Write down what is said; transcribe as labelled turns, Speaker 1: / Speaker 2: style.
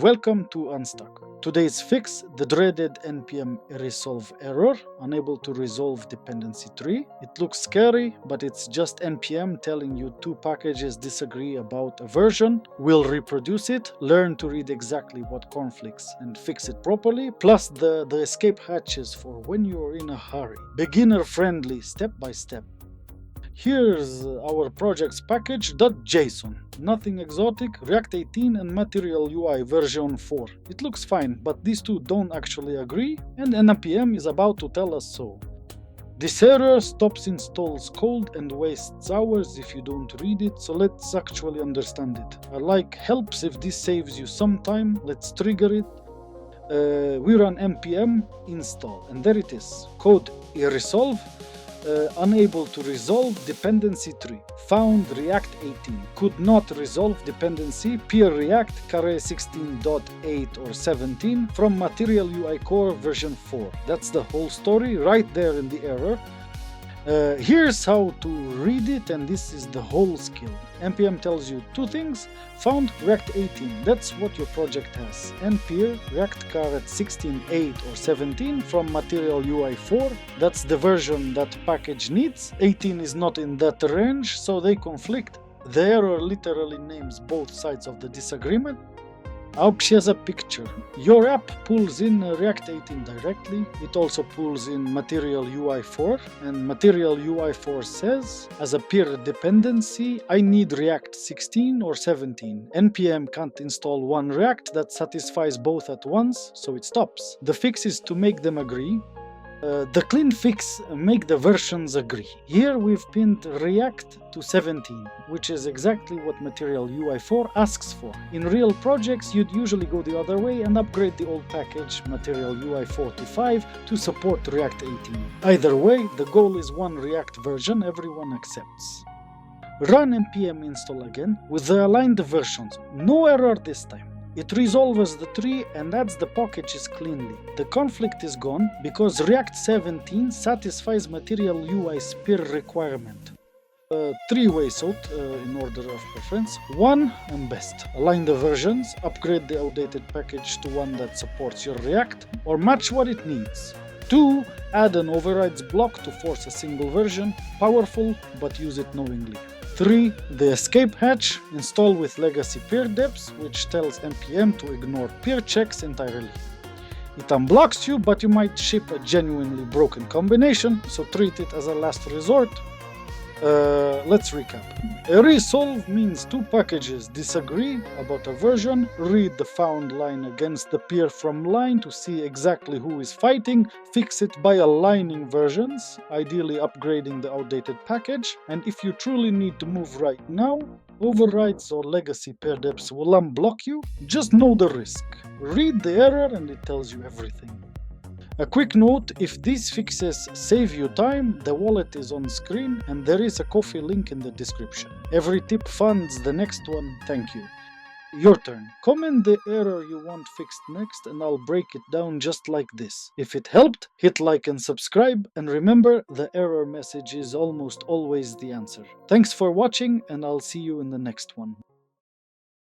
Speaker 1: welcome to Unstuck. Today's fix, the dreaded NPM ERESOLVE error, unable to resolve dependency tree. It looks scary, but it's just NPM telling you two packages disagree about a version. We'll reproduce it, learn to read exactly what conflicts and fix it properly, plus the escape hatches for when you're in a hurry. Beginner friendly, step by step. Here's our project's package.json. Nothing exotic, React 18 and Material UI version 4. It looks fine, but these two don't actually agree, and NPM is about to tell us so. This error stops installs code and wastes hours if you don't read it, so let's actually understand it. I like helps if this saves you some time. Let's trigger it. We run npm install, and there it is. Code ERESOLVE. Unable to resolve dependency tree. Found React 18. Could not resolve dependency peer React 16.8 or 17 from Material UI Core version 4. That's the whole story right there in the error. Here's how to read it, and this is the whole skill. npm tells you two things. Found React 18, that's what your project has. And peer React 16.8 or 17 from Material UI 4, that's the version that package needs. 18 is not in that range, so they conflict. The error literally names both sides of the disagreement. I hope she has a picture. Your app pulls in React 18 directly. It also pulls in Material UI 4, and Material UI 4 says, as a peer dependency, I need React 16 or 17. NPM can't install one React that satisfies both at once, so it stops. The fix is to make them agree. The clean fix, make the versions agree. Here we've pinned React to 17, which is exactly what Material UI 4 asks for. In real projects, you'd usually go the other way and upgrade the old package Material UI 4 to 5 to support React 18. Either way, the goal is one React version everyone accepts. Run npm install again with the aligned versions. No error this time. It resolves the tree and adds the packages cleanly. The conflict is gone because React 17 satisfies Material UI's peer requirement. Three ways out in order of preference. 1 and best. Align the versions, upgrade the outdated package to one that supports your React, or match what it needs. 2. Add an overrides block to force a single version. Powerful, but use it knowingly. 3. The escape hatch. Install with legacy peer deps, which tells npm to ignore peer checks entirely. It unblocks you, but you might ship a genuinely broken combination, so treat it as a last resort. Let's recap. ERESOLVE means two packages disagree about a version. Read the found line against the peer from line to see exactly who is fighting. Fix it by aligning versions, ideally upgrading the outdated package. And if you truly need to move right now, overrides or legacy peer deps will unblock you. Just know the risk. Read the error and it tells you everything. A quick note, if these fixes save you time, the wallet is on screen and there is a Ko-fi link in the description. Every tip funds the next one, thank you. Your turn. Comment the error you want fixed next and I'll break it down just like this. If it helped, hit like and subscribe, and remember, the error message is almost always the answer. Thanks for watching and I'll see you in the next one.